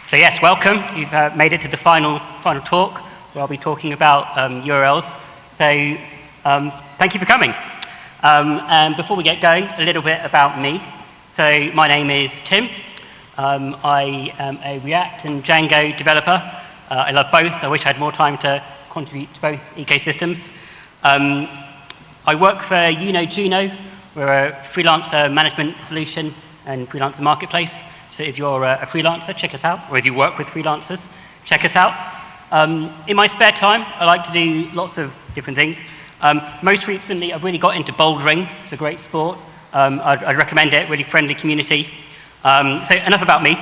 So yes, welcome. You've made it to the final talk where I'll be talking about URLs. So thank you for coming. And before we get going, a little bit about me. So my name is Tim. I am a React and Django developer. I love both. I wish I had more time to contribute to both ecosystems. I work for Juno. We're a freelancer management solution and freelancer marketplace. So if you're a freelancer, check us out. Or if you work with freelancers, check us out. In my spare time, I like to do lots of different things. Most recently, I've really got into bouldering. It's a great sport. I'd recommend it, really friendly community. So enough about me.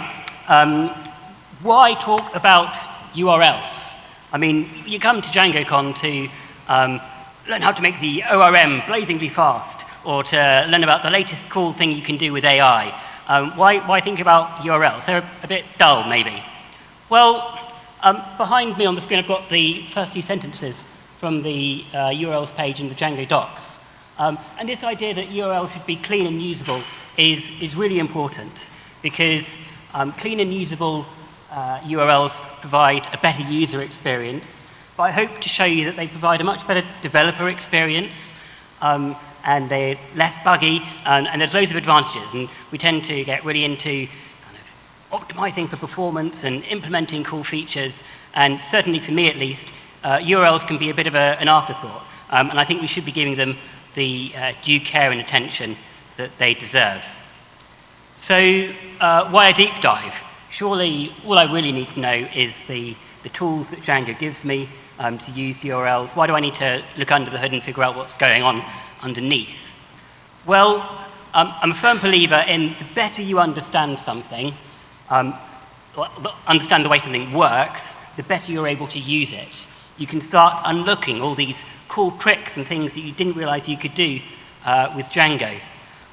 Why talk about URLs? I mean, you come to DjangoCon to learn how to make the ORM blazingly fast, or to learn about the latest cool thing you can do with AI. Why think about URLs? They're a bit dull, maybe. Well, behind me on the screen, I've got the first two sentences from the URLs page in the Django docs. And this idea that URLs should be clean and usable is really important, because clean and usable URLs provide a better user experience. But I hope to show you that they provide a much better developer experience, and they're less buggy, and there's loads of advantages. And we tend to get really into kind of optimizing for performance and implementing cool features. And certainly for me, at least, URLs can be a bit of an afterthought. And I think we should be giving them the due care and attention that they deserve. So why a deep dive? Surely all I really need to know is the tools that Django gives me to use URLs. Why do I need to look under the hood and figure out what's going on underneath? Well, I'm a firm believer in the better you understand something, understand the way something works, the better you're able to use it. You can start unlocking all these cool tricks and things that you didn't realize you could do with Django.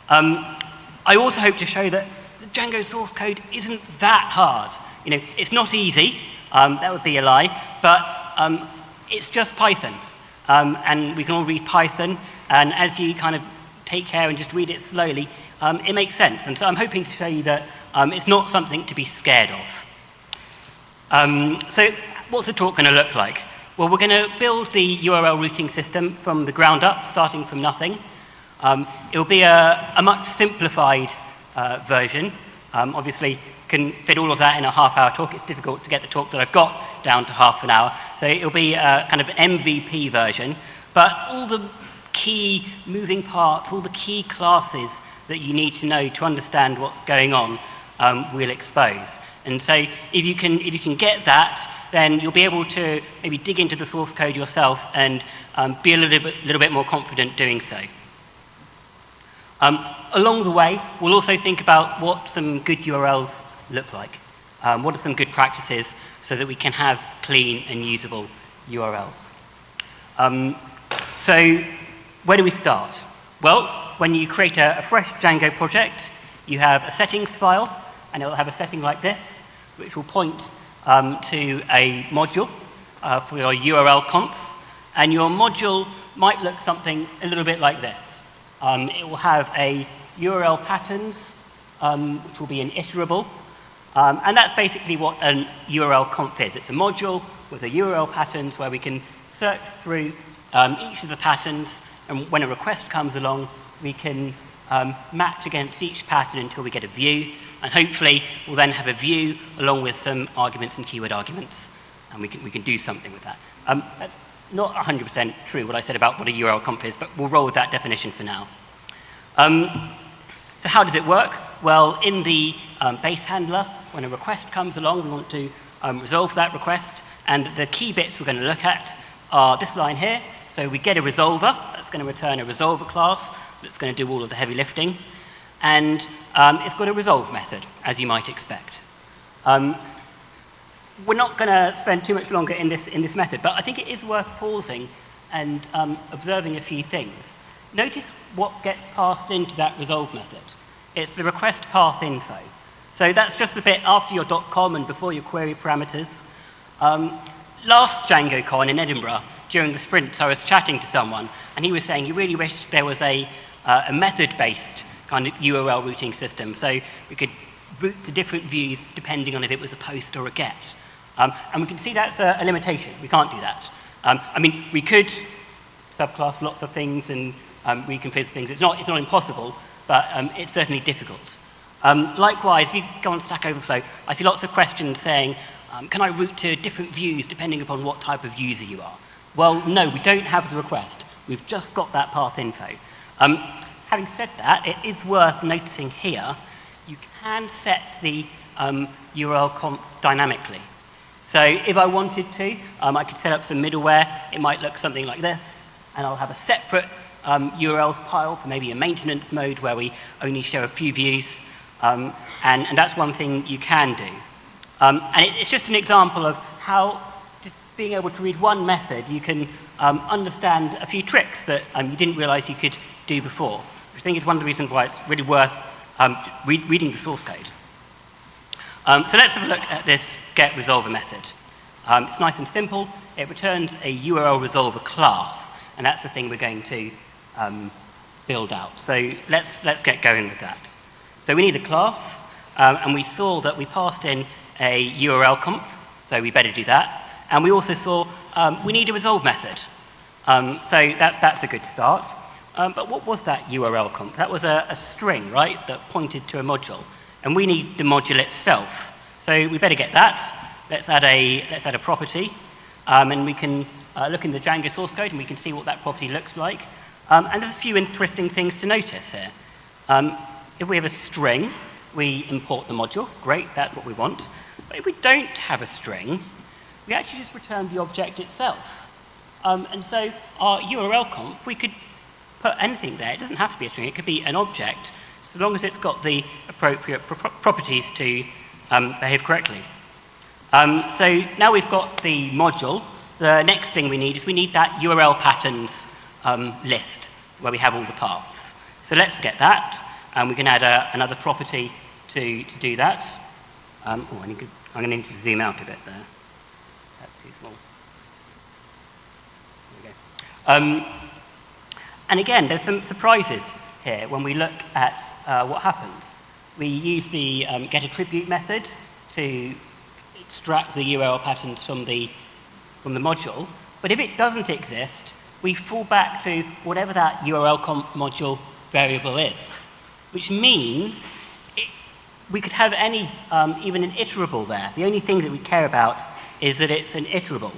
I also hope to show that the Django source code isn't that hard. You know, it's not easy, that would be a lie, but it's just Python. And we can all read Python, and as you kind of take care and just read it slowly, it makes sense. And so I'm hoping to show you that it's not something to be scared of. So what's the talk going to look like? Well, we're going to build the URL routing system from the ground up, starting from nothing. It will be a much simplified version. Obviously, can fit all of that in a half-hour talk. It's difficult to get the talk that I've got down to half an hour. So it'll be a kind of an MVP version. But all the key moving parts, all the key classes that you need to know to understand what's going on, we'll expose. And so if you can get that, then you'll be able to maybe dig into the source code yourself and be a little bit more confident doing so. Along the way, we'll also think about what some good URLs look like. What are some good practices so that we can have clean and usable URLs? So where do we start? Well, when you create a fresh Django project, you have a settings file, and it will have a setting like this, which will point to a module for your URL conf. And your module might look something a little bit like this. It will have a URL patterns, which will be an iterable. And that's basically what an URL conf is. It's a module with a URL patterns where we can search through each of the patterns, and when a request comes along, we can match against each pattern until we get a view, and hopefully we'll then have a view along with some arguments and keyword arguments, and we can do something with that. That's not 100% true what I said about what a URL conf is, but we'll roll with that definition for now. So how does it work? Well, in the base handler, when a request comes along, we want to resolve that request, and the key bits we're going to look at are this line here. So we get a resolver, that's going to return a resolver class that's going to do all of the heavy lifting, and it's got a resolve method, as you might expect. We're not going to spend too much longer in this method, but I think it is worth pausing and observing a few things. Notice what gets passed into that resolve method. It's the request path info. So that's just the bit after your .com and before your query parameters. Last DjangoCon in Edinburgh, during the sprints, I was chatting to someone, and he was saying he really wished there was a method-based kind of URL routing system. So we could route to different views depending on if it was a post or a get. And we can see that's a limitation. We can't do that. I mean, we could subclass lots of things and reconfigure things. It's not impossible, but it's certainly difficult. Likewise, if you go on Stack Overflow, I see lots of questions saying, can I route to different views depending upon what type of user you are? Well, no, we don't have the request. We've just got that path info. Having said that, it is worth noticing here, you can set the URL conf dynamically. So if I wanted to, I could set up some middleware. It might look something like this, and I'll have a separate URLs pile for maybe a maintenance mode where we only show a few views, and that's one thing you can do. And it's just an example of how just being able to read one method, you can understand a few tricks that you didn't realize you could do before, which I think is one of the reasons why it's really worth reading the source code. So let's have a look at this getResolver method. It's nice and simple. It returns a URL resolver class, and that's the thing we're going to build out. So let's get going with that. So we need a class, and we saw that we passed in a URL conf, so we better do that. And we also saw we need a resolve method. So that's a good start. But what was that URL conf? That was a string, right, that pointed to a module. And we need the module itself. So we better get that. Let's add a property. And we can look in the Django source code, and we can see what that property looks like. And there's a few interesting things to notice here. If we have a string, we import the module. Great, that's what we want. But if we don't have a string, we actually just return the object itself. And so our URL conf, we could put anything there. It doesn't have to be a string. It could be an object, so long as it's got the appropriate properties to behave correctly. So now we've got the module. The next thing we need is we need that URL patterns list where we have all the paths. So let's get that, and we can add another property to do that. I'm going to need to zoom out a bit there. That's too small. There we go. And again, there's some surprises here when we look at what happens. We use the getAttribute method to extract the URL patterns from the module. But if it doesn't exist, we fall back to whatever that URL conf module variable is, which means we could have any, even an iterable there. The only thing that we care about is that it's an iterable.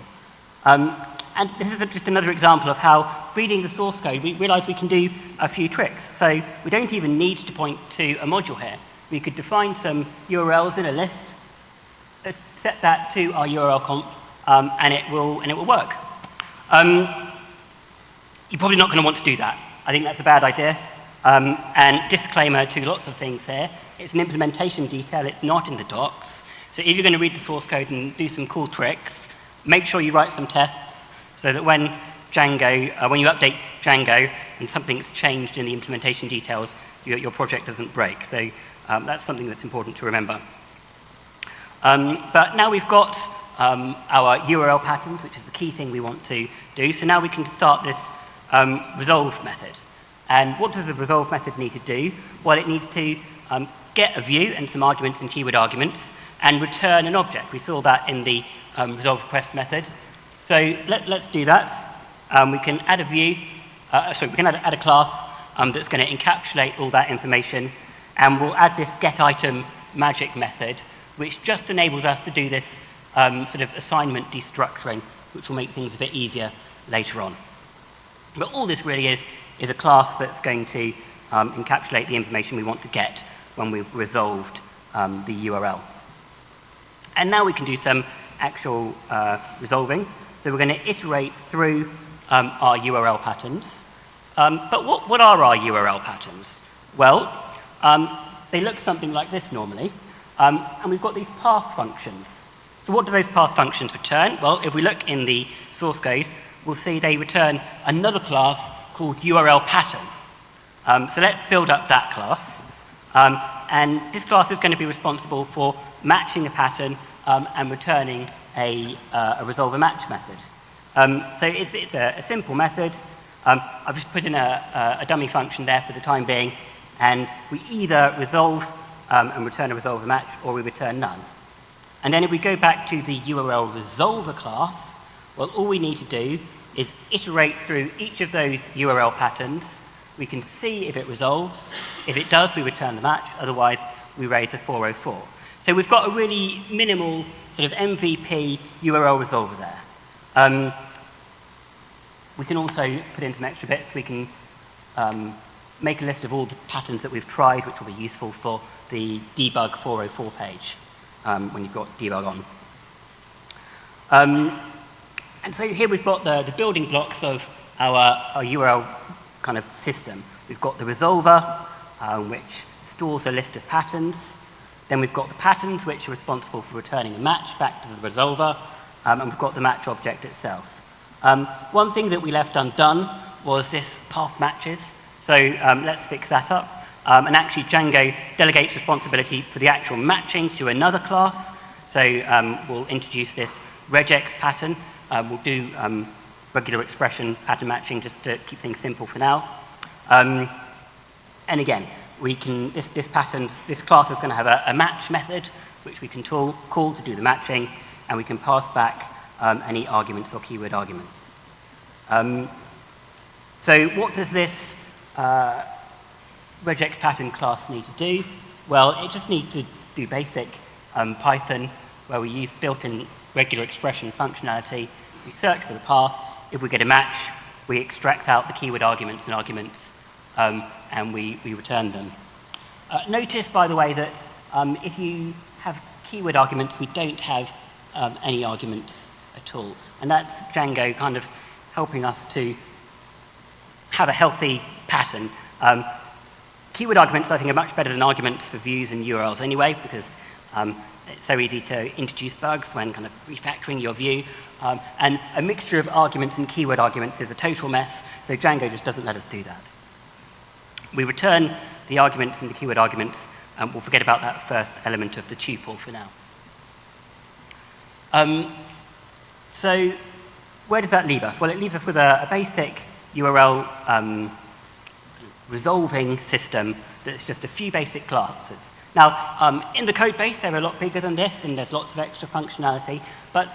And this is just another example of how, reading the source code, we realize we can do a few tricks. So we don't even need to point to a module here. We could define some URLs in a list, set that to our URL conf, and it will work. You're probably not going to want to do that. I think that's a bad idea. And disclaimer to lots of things here. It's an implementation detail. It's not in the docs. So if you're going to read the source code and do some cool tricks, make sure you write some tests so that when when you update Django and something's changed in the implementation details, your project doesn't break. So that's something that's important to remember. But now we've got our URL patterns, which is the key thing we want to do. So now we can start this resolve method. And what does the resolve method need to do? Well, it needs to get a view and some arguments and keyword arguments and return an object. We saw that in the resolve request method. So let's do that. We can add a view, we can add a class that's going to encapsulate all that information, and we'll add this getItem magic method, which just enables us to do this sort of assignment destructuring, which will make things a bit easier later on. But all this really is a class that's going to encapsulate the information we want to get when we've resolved the URL. And now we can do some actual resolving. So we're going to iterate through our URL patterns. But what are our URL patterns? Well, they look something like this normally. And we've got these path functions. So what do those path functions return? Well, if we look in the source code, we'll see they return another class called URL pattern. So let's build up that class. And this class is going to be responsible for matching a pattern and returning a resolver match method. So it's a simple method. I've just put in a dummy function there for the time being, and we either resolve and return a resolver match, or we return none. And then if we go back to the URL resolver class, well, all we need to do is iterate through each of those URL patterns. We can see if it resolves. If it does, we return the match. Otherwise, we raise a 404. So we've got a really minimal sort of MVP URL resolver there. We can also put in some extra bits. We can make a list of all the patterns that we've tried, which will be useful for the debug 404 page when you've got debug on. And so here we've got the building blocks of our URL kind of system. We've got the resolver, which stores a list of patterns. Then we've got the patterns, which are responsible for returning a match back to the resolver. And we've got the match object itself. One thing that we left undone was this path matches. So let's fix that up. And actually, Django delegates responsibility for the actual matching to another class. So we'll introduce this regex pattern. We'll do regular expression pattern matching just to keep things simple for now. And again, this class is going to have a match method, which we can call to do the matching, and we can pass back any arguments or keyword arguments. So what does this regex pattern class need to do? Well, it just needs to do basic Python, where we use built-in regular expression functionality. We search for the path. If we get a match, we extract out the keyword arguments and we return them. Notice, by the way, that if you have keyword arguments, we don't have any arguments at all. And that's Django kind of helping us to have a healthy pattern. Keyword arguments, I think, are much better than arguments for views and URLs anyway, because it's so easy to introduce bugs when kind of refactoring your view. And a mixture of arguments and keyword arguments is a total mess, so Django just doesn't let us do that. We return the arguments and the keyword arguments, and we'll forget about that first element of the tuple for now. So where does that leave us? Well, it leaves us with a basic URL resolving system that's just a few basic classes. Now, in the code base, they're a lot bigger than this, and there's lots of extra functionality, but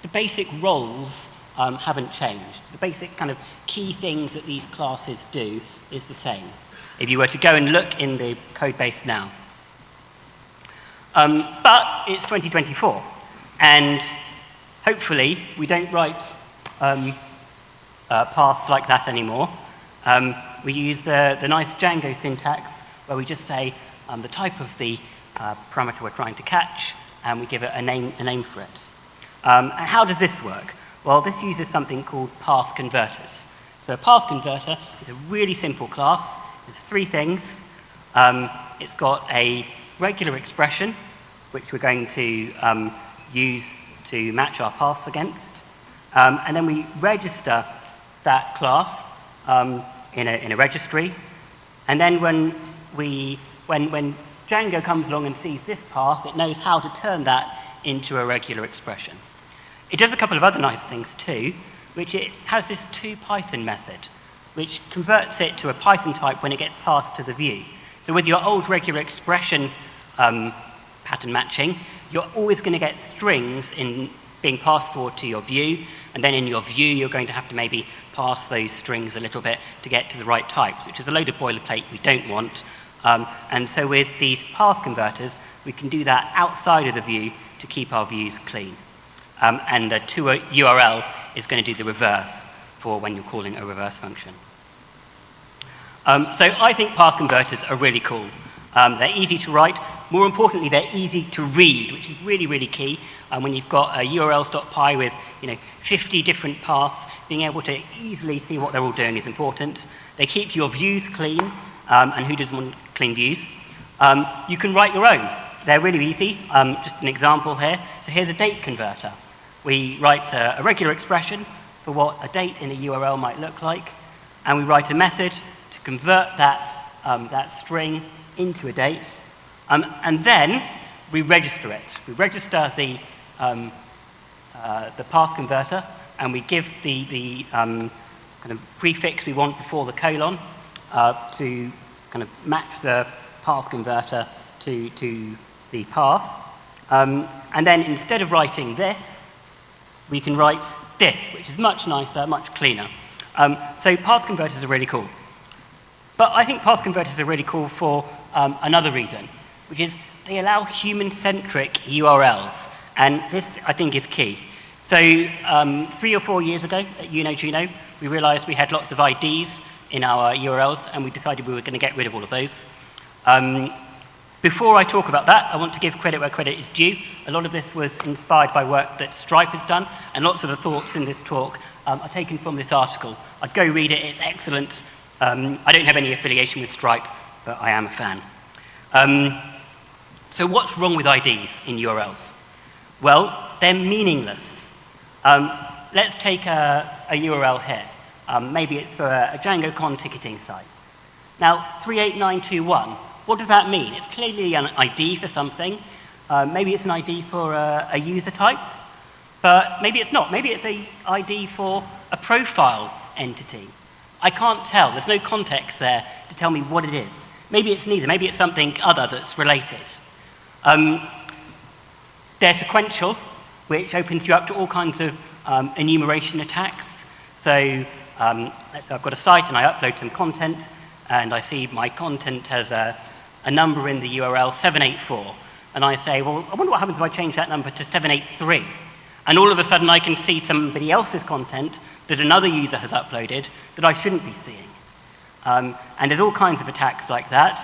the basic roles haven't changed. The basic kind of key things that these classes do is the same, if you were to go and look in the code base now. But it's 2024, and hopefully we don't write paths like that anymore. We use the nice Django syntax, where we just say the type of the parameter we're trying to catch, and we give it a name for it. And how does this work? Well, this uses something called path converters. So a path converter is a really simple class. It's three things. It's got a regular expression, which we're going to use to match our paths against. And then we register that class in a registry. And then when Django comes along and sees this path, it knows how to turn that into a regular expression. It does a couple of other nice things too, which it has this toPython method, which converts it to a Python type when it gets passed to the view. So with your old regular expression pattern matching, you're always going to get strings being passed forward to your view, and then in your view, you're going to have to maybe pass those strings a little bit to get to the right types, which is a load of boilerplate we don't want. And so with these path converters, we can do that outside of the view to keep our views clean. And the URL is going to do the reverse for when you're calling a reverse function. So I think path converters are really cool. They're easy to write. More importantly, they're easy to read, which is really, really key. When you've got a urls.py with 50 different paths, being able to easily see what they're all doing is important. They keep your views clean, and who doesn't want clean views? You can write your own. They're really easy. Just an example here. So here's a date converter. We write a regular expression for what a date in a URL might look like, and we write a method to convert that string into a date, and then we register it. We register the path converter, and we give the kind of prefix we want before the colon to kind of match the path converter to the path. And then instead of writing this, we can write this, which is much nicer, much cleaner. So path converters are really cool. But I think path converters are really cool for another reason, which is they allow human-centric URLs. And this, I think, is key. So 3 or 4 years ago at Juno, we realized we had lots of IDs in our URLs, and we decided we were going to get rid of all of those. Before I talk about that, I want to give credit where credit is due. A lot of this was inspired by work that Stripe has done, and lots of the thoughts in this talk are taken from this article. I'd go read it, it's excellent. I don't have any affiliation with Stripe, but I am a fan. So what's wrong with IDs in URLs? Well, they're meaningless. Let's take a URL here. Maybe it's for a DjangoCon ticketing site. Now, 38921, what does that mean? It's clearly an ID for something. Maybe it's an ID for a user type, but maybe it's not. Maybe it's an ID for a profile entity. I can't tell. There's no context there to tell me what it is. Maybe it's neither. Maybe it's something other that's related. They're sequential, which opens you up to all kinds of enumeration attacks. So let's say I've got a site and I upload some content, and I see my content has a number in the URL 784. And I say, well, I wonder what happens if I change that number to 783. And all of a sudden I can see somebody else's content that another user has uploaded that I shouldn't be seeing. And there's all kinds of attacks like that.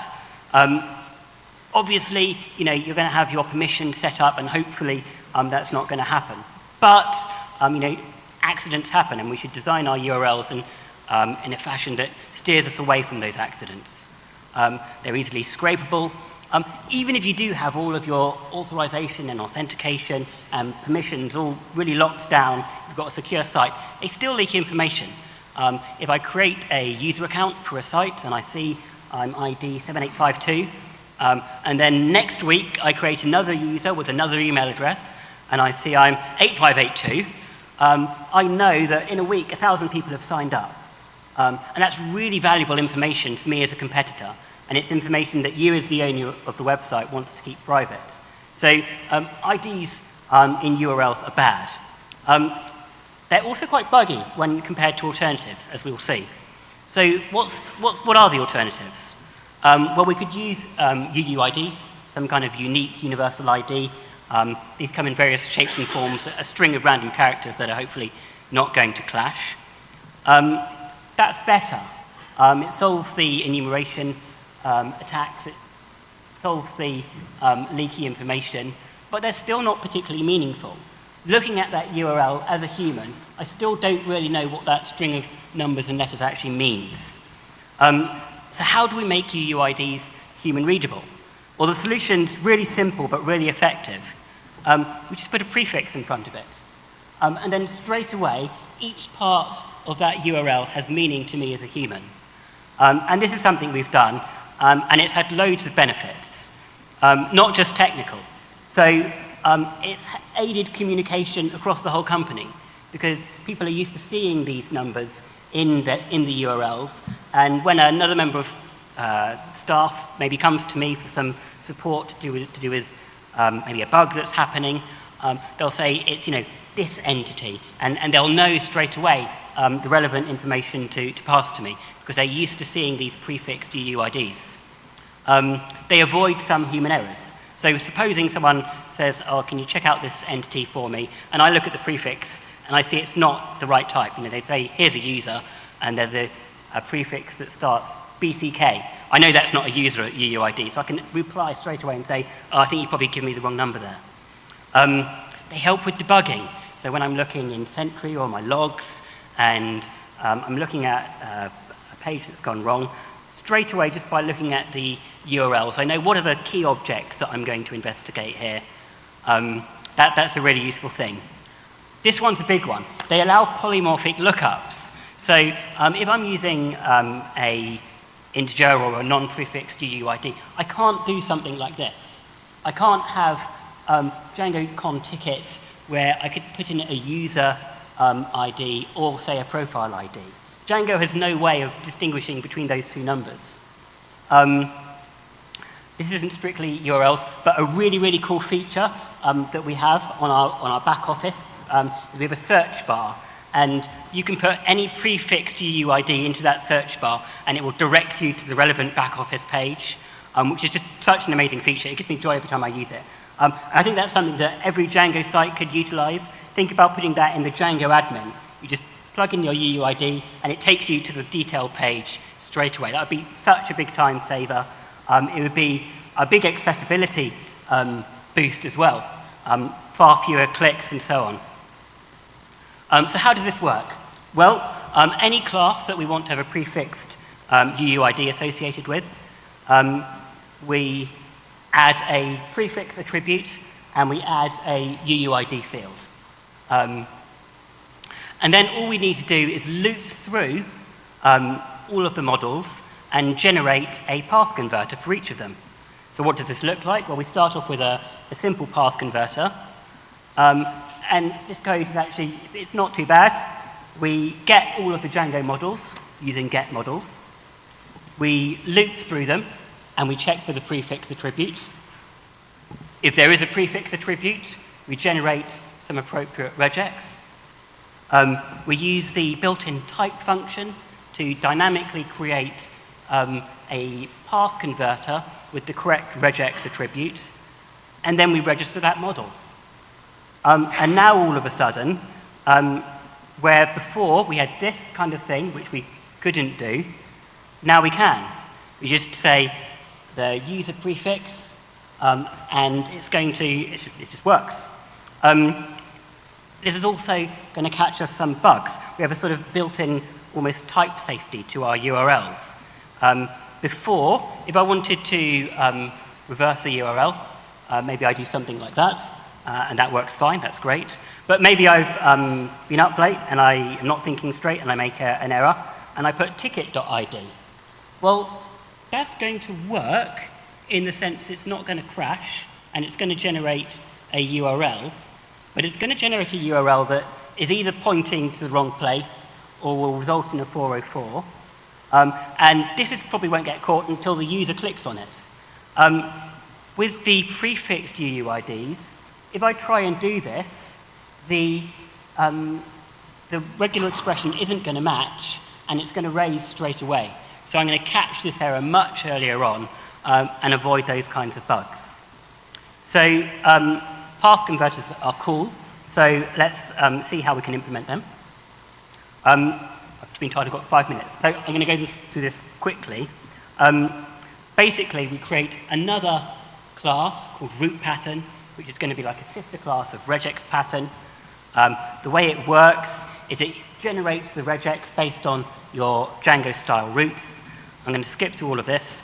Obviously, you're going to have your permission set up, and hopefully that's not going to happen. But, accidents happen, and we should design our URLs in a fashion that steers us away from those accidents. They're easily scrapable. Even if you do have all of your authorization and authentication and permissions all really locked down, you've got a secure site, they still leak information. If I create a user account for a site and I see I'm ID 7852, and then next week I create another user with another email address and I see I'm 8582, I know that in a week 1,000 people have signed up. And that's really valuable information for me as a competitor. And it's information that you as the owner of the website wants to keep private. So IDs in URLs are bad. They're also quite buggy when compared to alternatives, as we'll see. So what are the alternatives? Well, we could use UUIDs, some kind of unique universal ID. These come in various shapes and forms, a string of random characters that are hopefully not going to clash. That's better. It solves the enumeration attacks, it solves the leaky information, but they're still not particularly meaningful. Looking at that URL as a human, I still don't really know what that string of numbers and letters actually means. So how do we make UUIDs human readable? Well, the solution's really simple but really effective. We just put a prefix in front of it. And then straight away, each part of that URL has meaning to me as a human. And this is something we've done, and it's had loads of benefits, not just technical. So it's aided communication across the whole company, because people are used to seeing these numbers in the URLs, and when another member of staff maybe comes to me for some support to do with maybe a bug that's happening, they'll say it's this entity, and they'll know straight away the relevant information to pass to me, because they're used to seeing these prefixed UUIDs. They avoid some human errors. So supposing someone says, oh, can you check out this entity for me? And I look at the prefix, and I see it's not the right type. They say, here's a user, and there's a prefix that starts BCK. I know that's not a user UUID, so I can reply straight away and say, oh, I think you've probably given me the wrong number there. They help with debugging. So when I'm looking in Sentry or my logs, and I'm looking at a page that's gone wrong, straight away, just by looking at the URLs, I know what are the key objects that I'm going to investigate here. That's a really useful thing. This one's a big one. They allow polymorphic lookups. So if I'm using a integer or a non-prefixed UUID, I can't do something like this. I can't have DjangoCon tickets where I could put in a user ID or, say, a profile ID. Django has no way of distinguishing between those two numbers. This isn't strictly URLs, but a really, really cool feature that we have on our back office. We have a search bar, and you can put any prefixed UUID into that search bar, and it will direct you to the relevant back office page, which is just such an amazing feature. It gives me joy every time I use it. And I think that's something that every Django site could utilize. Think about putting that in the Django admin. You just plug in your UUID, and it takes you to the detailed page straight away. That would be such a big time saver. It would be a big accessibility boost as well. Far fewer clicks and so on. So how does this work? Well, any class that we want to have a prefixed UUID associated with, we add a prefix attribute, and we add a UUID field. And then all we need to do is loop through all of the models and generate a path converter for each of them. So what does this look like? Well, we start off with a simple path converter. And this code is actually, it's not too bad. We get all of the Django models using get models. We loop through them, and we check for the prefix attribute. If there is a prefix attribute, we generate some appropriate regex. We use the built-in type function to dynamically create a path converter with the correct regex attribute, and then we register that model. And now all of a sudden, where before we had this kind of thing, which we couldn't do, now we can. We just say the user prefix, and it's going to, it just works. This is also going to catch us some bugs. We have a sort of built-in almost type safety to our URLs. Before, if I wanted to reverse a URL, maybe I do something like that, and that works fine, that's great. But maybe I've been up late and I am not thinking straight and I make an error, and I put ticket.id. Well, that's going to work in the sense it's not going to crash, and it's going to generate a URL, but it's going to generate a URL that is either pointing to the wrong place or will result in a 404. And this probably won't get caught until the user clicks on it. With the prefixed UUIDs, if I try and do this, the regular expression isn't going to match, and it's going to raise straight away. So I'm going to catch this error much earlier on and avoid those kinds of bugs. So path converters are cool. So let's see how we can implement them. I've been told I've got 5 minutes, so I'm going to go through this quickly. Basically, we create another class called root pattern, which is going to be like a sister class of regex pattern. The way it works is it generates the regex based on your Django-style roots. I'm going to skip through all of this.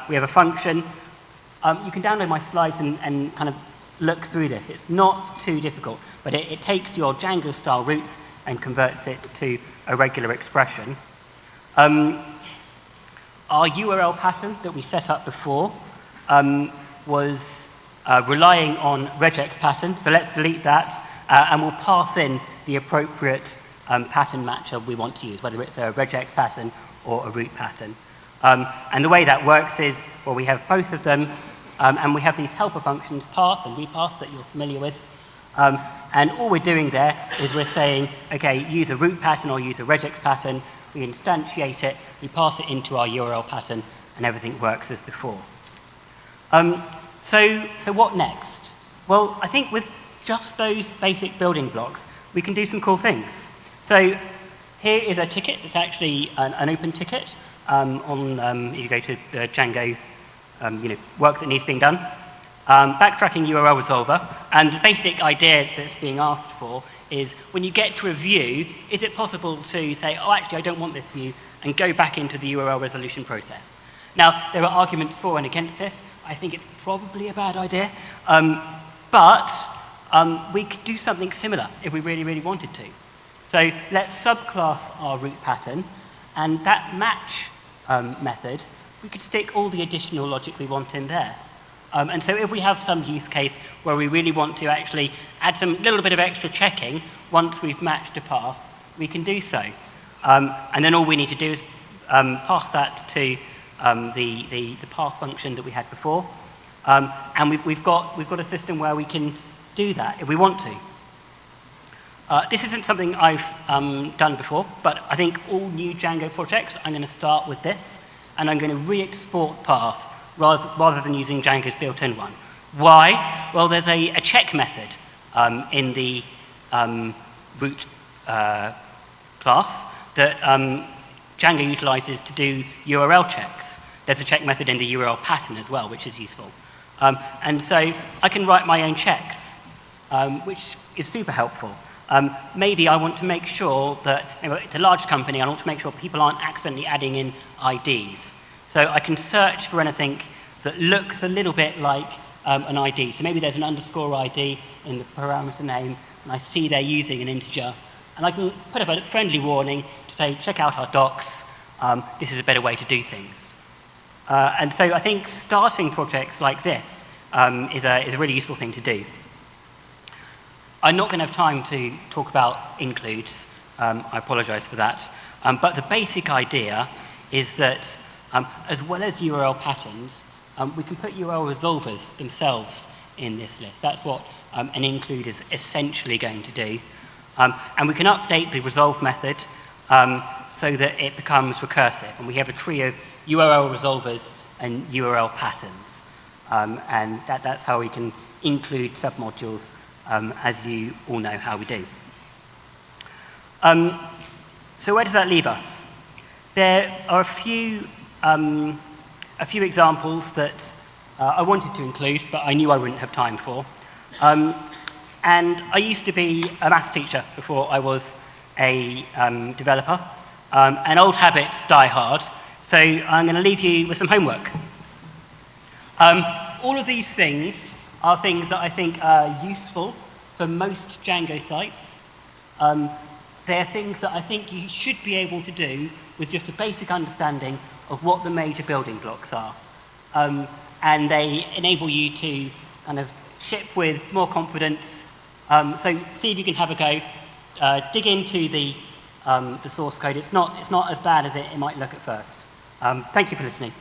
We have a function. You can download my slides and kind of look through this. It's not too difficult, but it takes your Django-style roots and converts it to a regular expression. Our URL pattern that we set up before was relying on regex pattern, so let's delete that, and we'll pass in the appropriate pattern matcher we want to use, whether it's a regex pattern or a root pattern. And the way that works is, well, we have both of them, and we have these helper functions, path and repath, that you're familiar with. And all we're doing there is we're saying, okay, use a root pattern or use a regex pattern. We instantiate it, we pass it into our URL pattern, and everything works as before. So what next? Well, I think with just those basic building blocks, we can do some cool things. So here is a ticket. It's actually an open ticket if you go to the Django work that needs being done. Backtracking URL resolver, and the basic idea that's being asked for is when you get to a view, is it possible to say, oh, actually, I don't want this view, and go back into the URL resolution process? Now, there are arguments for and against this. I think it's probably a bad idea, but we could do something similar if we really, really wanted to. So let's subclass our root pattern, and that match method, we could stick all the additional logic we want in there. And so if we have some use case where we really want to actually add some little bit of extra checking once we've matched a path, we can do so. And then all we need to do is pass that to the path function that we had before. And we've got a system where we can do that if we want to. This isn't something I've done before, but I think all new Django projects, I'm going to start with this, and I'm going to re-export path rather than using Django's built-in one. Why? Well, there's a check method in the root class that Django utilizes to do URL checks. There's a check method in the URL pattern as well, which is useful. And so I can write my own checks, which is super helpful. Maybe I want to make sure that, it's a large company, I want to make sure people aren't accidentally adding in IDs. So I can search for anything that looks a little bit like an ID. So maybe there's an underscore ID in the parameter name, and I see they're using an integer. And I can put up a friendly warning to say, check out our docs, this is a better way to do things. And so I think starting projects like this is a really useful thing to do. I'm not going to have time to talk about includes. I apologize for that. But the basic idea is that as well as URL patterns, we can put URL resolvers themselves in this list. That's what an include is essentially going to do. And we can update the resolve method so that it becomes recursive. And we have a tree of URL resolvers and URL patterns. And that's how we can include submodules, as you all know how we do. So where does that leave us? There are a few examples that I wanted to include, but I knew I wouldn't have time for. And I used to be a maths teacher before I was a developer. And old habits die hard, so I'm going to leave you with some homework. All of these things are things that I think are useful for most Django sites. They're things that I think you should be able to do with just a basic understanding of what the major building blocks are. And they enable you to kind of ship with more confidence. So see if you can have a go. Dig into the source code. It's not as bad as it might look at first. Thank you for listening.